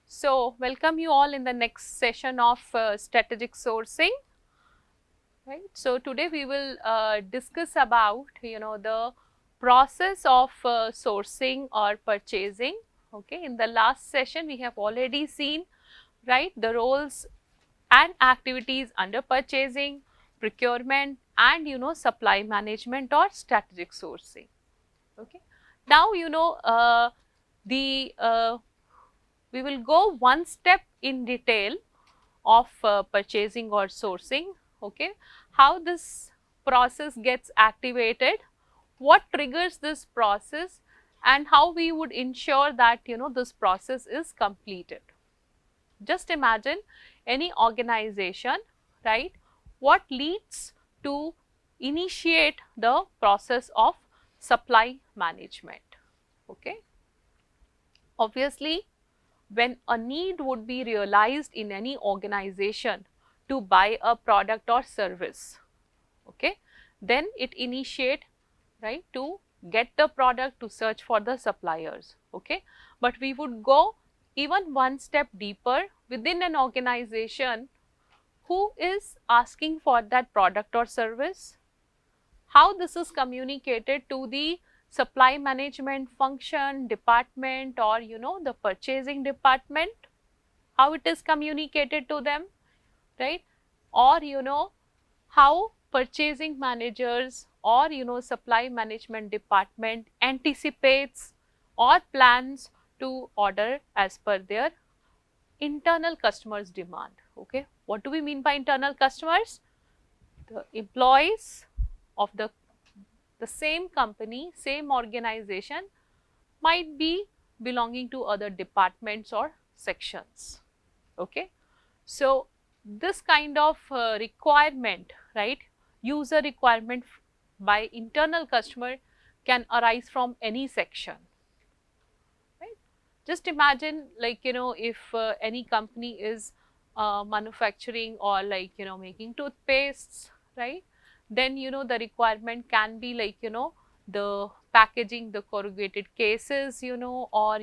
So, welcome you all in the next session of strategic sourcing, right. So, today we will discuss about the process of sourcing or purchasing. Okay. In the last session we have already seen, right, the roles and activities under purchasing, procurement and supply management or strategic sourcing. Okay. Now the we will go one step in detail of purchasing or sourcing. Okay, how this process gets activated, what triggers this process, and how we would ensure that this process is completed. Just imagine any organization, right? What leads to initiate the process of supply management? Okay, obviously when a need would be realized in any organization to buy a product or service, okay, then it initiate, right, to get the product, to search for the suppliers. Okay, but we would go even one step deeper within an organization. Who is asking for that product or service? How this is communicated to the supply management function, department, or the purchasing department? How it is communicated to them, right? Or how purchasing managers or supply management department anticipates or plans to order as per their internal customers demand. Okay, what do we mean by internal customers? The employees of the same company, same organization, might be belonging to other departments or sections. Okay, so this kind of requirement, right, user requirement by internal customer can arise from any section, right. Just imagine, like if any company is manufacturing or like making toothpastes, right, then the requirement can be like the packaging, the corrugated cases, or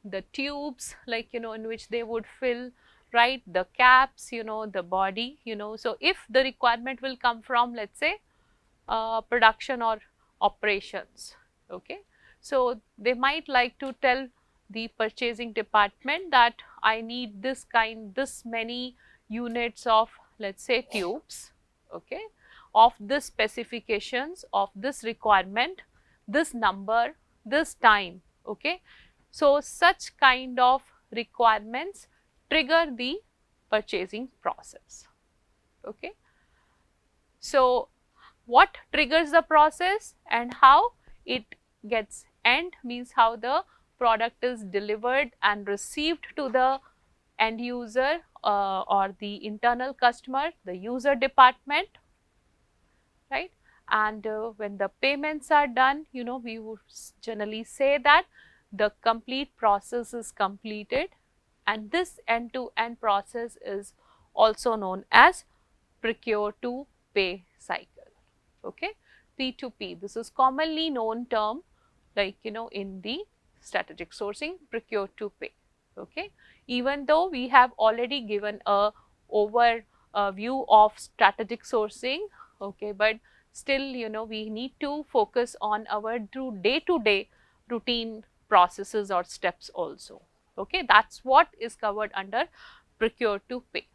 the tubes, like in which they would fill, right, the caps, the body, so if the requirement will come from, let's say, production or operations. Okay, so they might like to tell the purchasing department that I need this many units of, let's say, tubes, okay, of this specifications, of this requirement, this number, this time. Okay, so such kind of requirements trigger the purchasing process. Okay, so what triggers the process and how it gets end, means how the product is delivered and received to the end user or the internal customer, the user department, right. And when the payments are done, we would generally say that the complete process is completed, and this end to end process is also known as procure to pay cycle. Okay, P2P, this is commonly known term, like in the strategic sourcing, procure to pay. Okay, even though we have already given a over view of strategic sourcing, okay, but still we need to focus on our day to day routine processes or steps also. Okay, that's what is covered under procure to pay.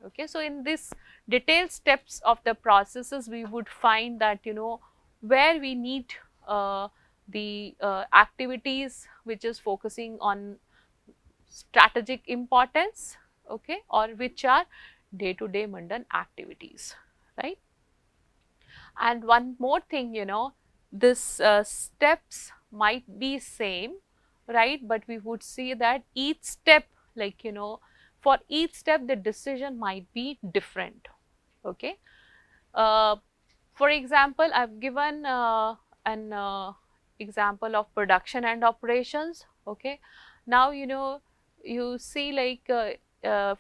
Okay, so in this detailed steps of the processes, we would find that where we need the activities which is focusing on strategic importance, okay, or which are day to day mundane activities, right. And one more thing, this steps might be same, right, but we would see that each step, like for each step the decision might be different. Okay, uh, for example, I've given an example of production and operations. Okay, now you see, like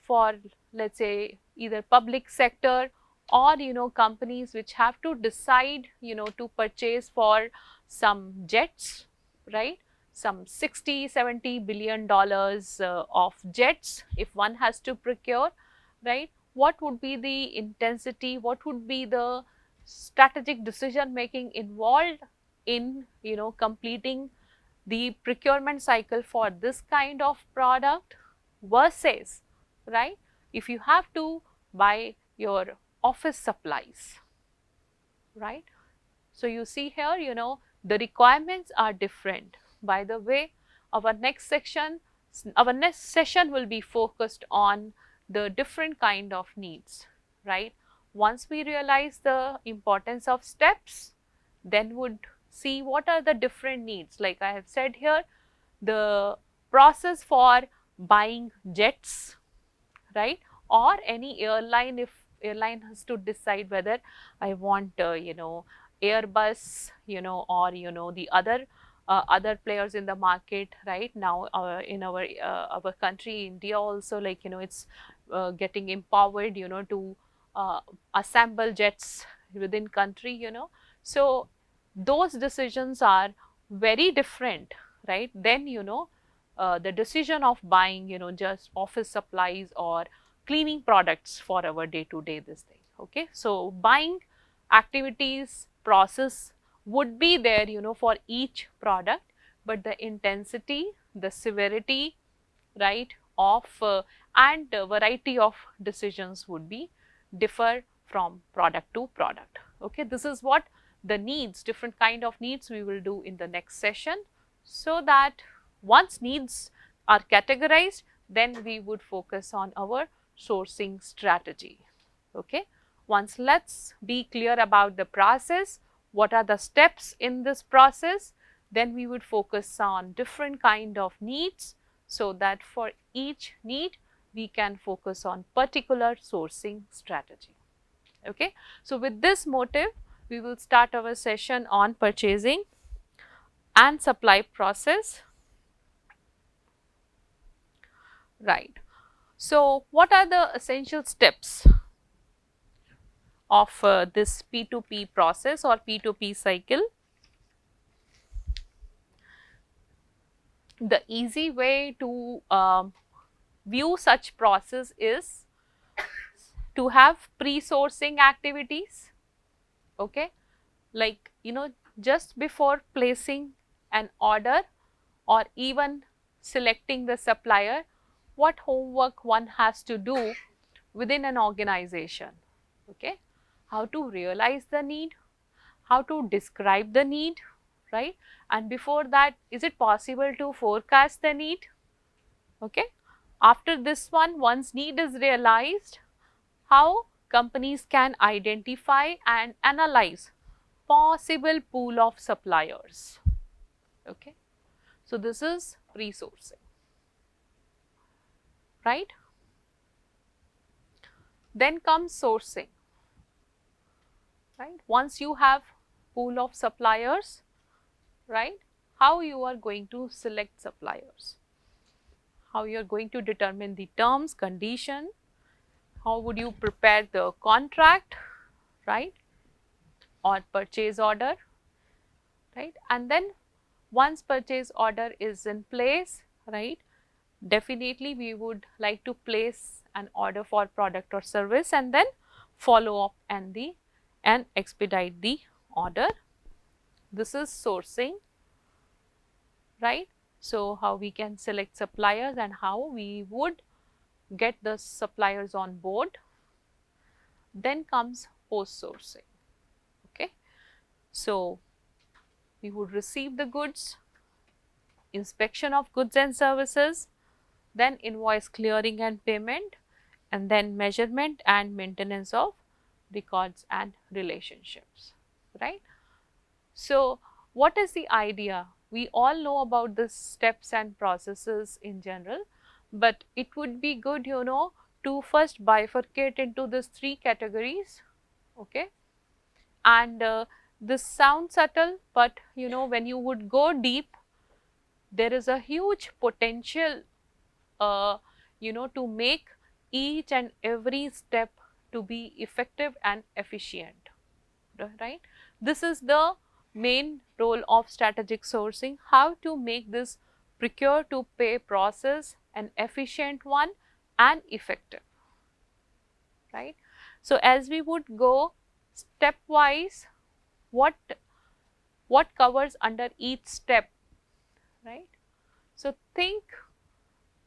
for, let's say, either public sector or companies which have to decide to purchase for some jets, right, some 60-70 billion dollars of jets if one has to procure, right? What would be the intensity, what would be the strategic decision making involved in, you know, completing the procurement cycle for this kind of product versus, right, if you have to buy your office supplies, right? So you see here, you know, the requirements are different. By the way, our next session will be focused on the different kind of needs, right? Once we realize the importance of steps, then would see what are the different needs. Like I have said here, the process for buying jets, right? Or any airline, if airline has to decide whether I want, you know, Airbus, you know, or, you know, the other players in the market right now, in our country, India also, like, you know, it's getting empowered, you know, to assemble jets within country, you know. So those decisions are very different, right? Then, you know, the decision of buying, you know, just office supplies or cleaning products for our day to day this thing. Okay, so buying activities process would be there, you know, for each product, but the intensity, the severity, right, of and variety of decisions would be differ from product to product. Okay, this is what the needs, different kind of needs we will do in the next session, so that once needs are categorized, then we would focus on our sourcing strategy. Okay, once let's be clear about the process, what are the steps in this process, then we would focus on different kind of needs, so that for each need we can focus on particular sourcing strategy. Okay, so with this motive we will start our session on purchasing and supply process. Right. So what are the essential steps of this P2P process or P2P cycle? The easy way to view such process is to have pre-sourcing activities. Okay, like, you know, just before placing an order or even selecting the supplier, what homework one has to do within an organization. Okay, how to realize the need, how to describe the need, right? And before that, is it possible to forecast the need? Okay, after this one, once need is realized, how companies can identify and analyze possible pool of suppliers. Okay, so this is pre-sourcing, right? Then comes sourcing, right? Once you have pool of suppliers, right, how you are going to select suppliers, how you are going to determine the terms, condition, how would you prepare the contract, right, or purchase order, right? And then once purchase order is in place, right, definitely we would like to place an order for product or service and then follow up and expedite the order. This is sourcing, right? So how we can select suppliers and how we would get the suppliers on board. Then comes post sourcing. Okay, so we would receive the goods, inspection of goods and services, then invoice clearing and payment, and then measurement and maintenance of records and relationships, right? So what is the idea? We all know about the steps and processes in general, but it would be good, you know, to first bifurcate into these three categories. Okay, and this sounds subtle, but, you know, when you would go deep, there is a huge potential, you know, to make each and every step to be effective and efficient, right? This is the main role of strategic sourcing, how to make this procure to pay process an efficient one and effective, right. So, as we would go stepwise, what covers under each step, right. So,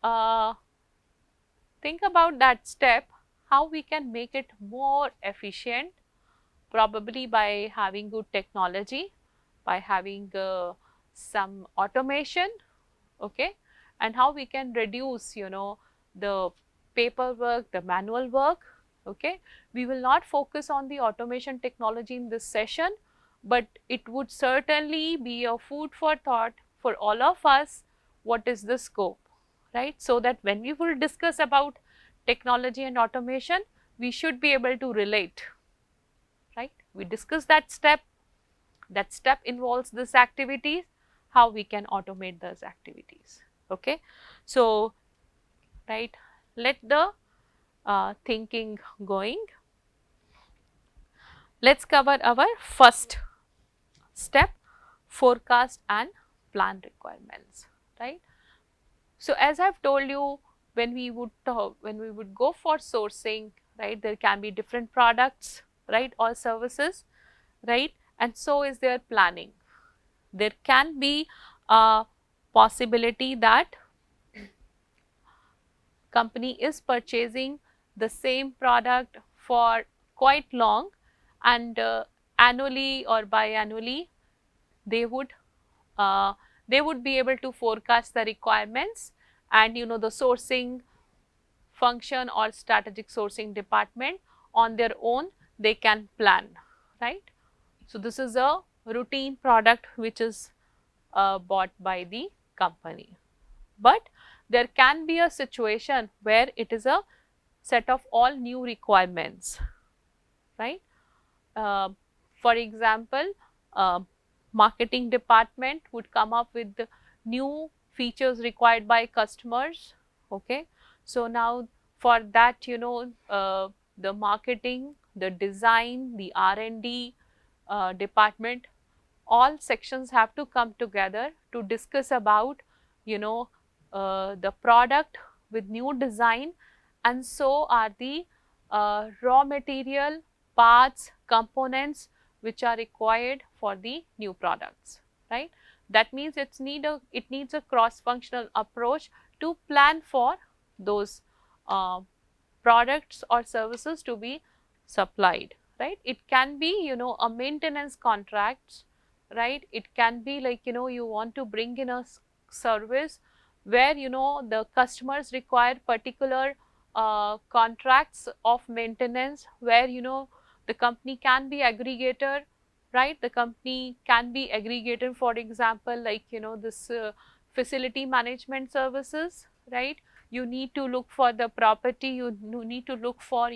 uh, think about that step, how we can make it more efficient, probably by having good technology, by having some automation, okay, and how we can reduce, the paperwork, the manual work, okay. We will not focus on the automation technology in this session, but it would certainly be a food for thought for all of us, what is the scope, right. So that when we will discuss about technology and automation, we should be able to relate, right. We discuss that step involves this activities, how we can automate those activities, okay. So, right, let the thinking going. Let's cover our first step, forecast and plan requirements, right. So, as I have told you, when we would go for sourcing, right, there can be different products, right, or services, right, and so is their planning. There can be a possibility that company is purchasing the same product for quite long, and annually or biannually they would uh, be able to forecast the requirements, and the sourcing function or strategic sourcing department on their own they can plan, right. So, this is a routine product which is bought by the company. But there can be a situation where it is a set of all new requirements, right. Uh, for example, marketing department would come up with the new features required by customers, okay. So, now for that, the marketing, the design, the R&D department, all sections have to come together to discuss about, the product with new design, and so are the raw material, parts, components which are required for the new products, right. That means it needs a cross functional approach to plan for those products or services to be supplied, right. It can be, a maintenance contracts, right. It can be like, you want to bring in a service where, the customers require particular contracts of maintenance, where, the company can be aggregator, right. The company can be aggregator, for example, like, this facility management services, right. You need to look for the property, you need to look for,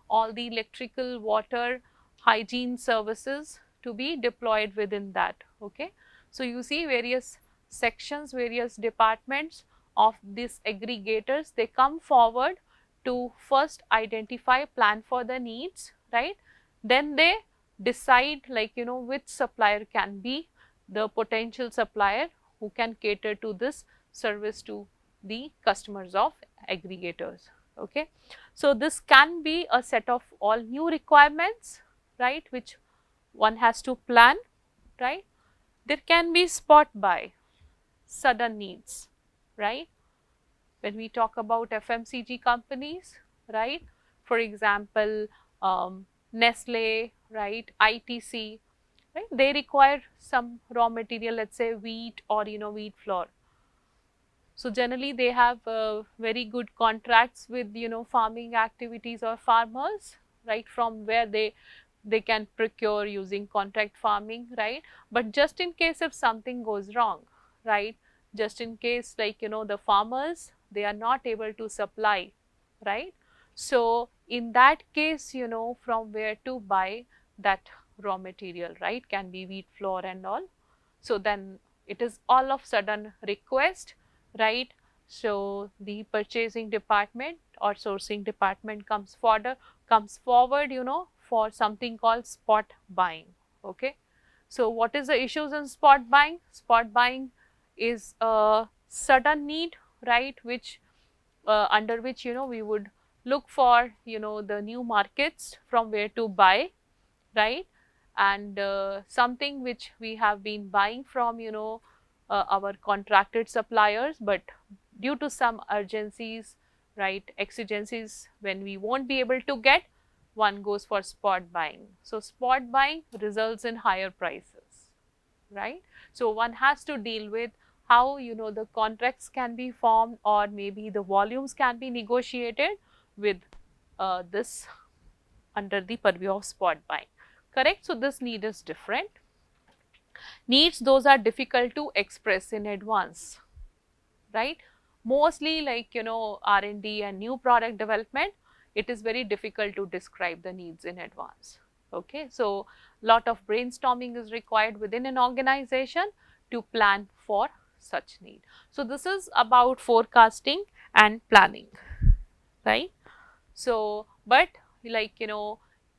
all the electrical, water, hygiene services to be deployed within that, okay. So, you see various sections, various departments of these aggregators, they come forward to first identify, plan for the needs, right. Then they decide, like, which supplier can be the potential supplier who can cater to this service to the customers of aggregators, okay. So, this can be a set of all new requirements, right, which one has to plan, right. There can be spot buy, sudden needs, right. When we talk about FMCG companies, right, for example, Nestle, right, ITC, right, they require some raw material, let's say wheat or, wheat flour. So, generally they have very good contracts with, farming activities or farmers, right, from where they can procure using contract farming, right. But just in case if something goes wrong, right, just in case, like, the farmers, they are not able to supply, right. So, in that case, from where to buy that raw material, right, can be wheat flour and all. So, then it is all of sudden request, right. So, the purchasing department or sourcing department comes forward, for something called spot buying, okay. So what is the issues in spot buying? Spot buying is a sudden need, right, which under which we would look for the new markets from where to buy, right, and something which we have been buying from our contracted suppliers, but due to some urgencies, right, exigencies, when we won't be able to get, one goes for spot buying. So spot buying results in higher prices, right. So one has to deal with how the contracts can be formed, or maybe the volumes can be negotiated with this under the purview of spot buying, correct. So this need is different. Needs, those are difficult to express in advance, right. Mostly like R&D and new product development, it is very difficult to describe the needs in advance. Okay, so lot of brainstorming is required within an organization to plan for such need. So this is about forecasting and planning, right. So but like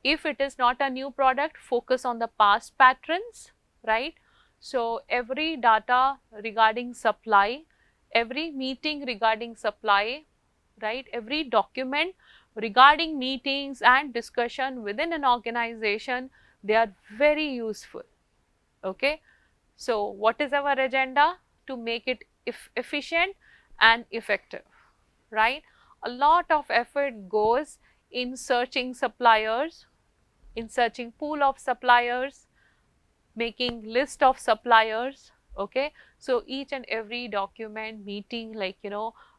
if it is not a new product, focus on the past patterns, right. So every data regarding supply, every meeting regarding supply, right, every document regarding meetings and discussion within an organization, they are very useful. Okay, so what is our agenda? To make it efficient and effective, right. A lot of effort goes in searching suppliers, in searching pool of suppliers, making list of suppliers. Okay, so each and every document, meeting, like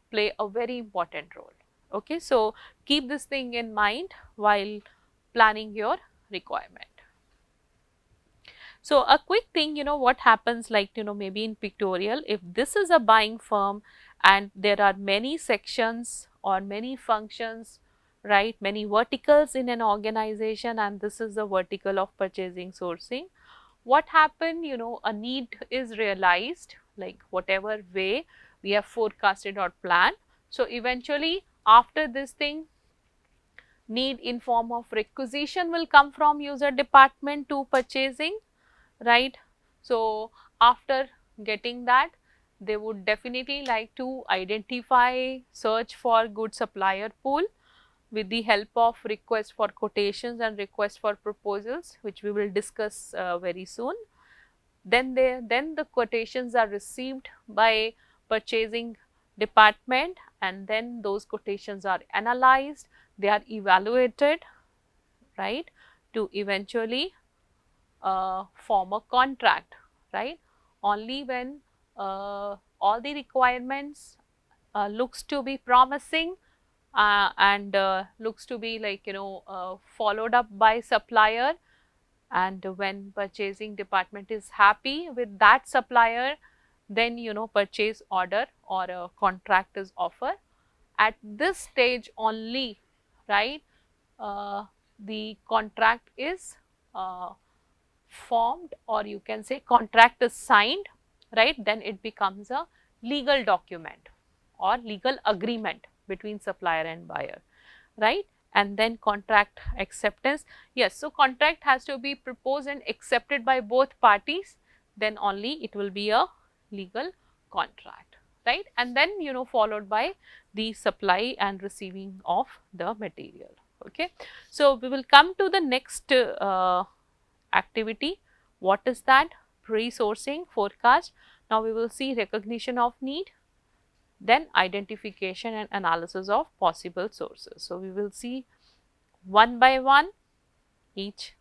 play a very important role. Okay, so keep this thing in mind while planning your requirement. So a quick thing, what happens, like maybe in pictorial, if this is a buying firm and there are many sections or many functions, right, many verticals in an organization, and this is the vertical of purchasing sourcing, what happened, a need is realized, like whatever way we have forecasted or planned. So eventually after this thing, need in form of requisition will come from user department to purchasing, right. So after getting that, they would definitely like to identify, search for good supplier pool with the help of request for quotations and request for proposals, which we will discuss very soon. Then the quotations are received by purchasing department, and then those quotations are analyzed, they are evaluated, right, to eventually form a contract, right. Only when all the requirements looks to be promising and looks to be like followed up by supplier, and when purchasing department is happy with that supplier, then purchase order or a contract is offered. At this stage only, right, the contract is formed, or you can say contract is signed, right, then it becomes a legal document or legal agreement between supplier and buyer, right. And then contract acceptance, yes, so contract has to be proposed and accepted by both parties, then only it will be a legal contract, right. And then followed by the supply and receiving of the material. Okay, so we will come to the next activity. What is that? Pre-sourcing, forecast. Now we will see recognition of need, then identification and analysis of possible sources. So we will see one by one each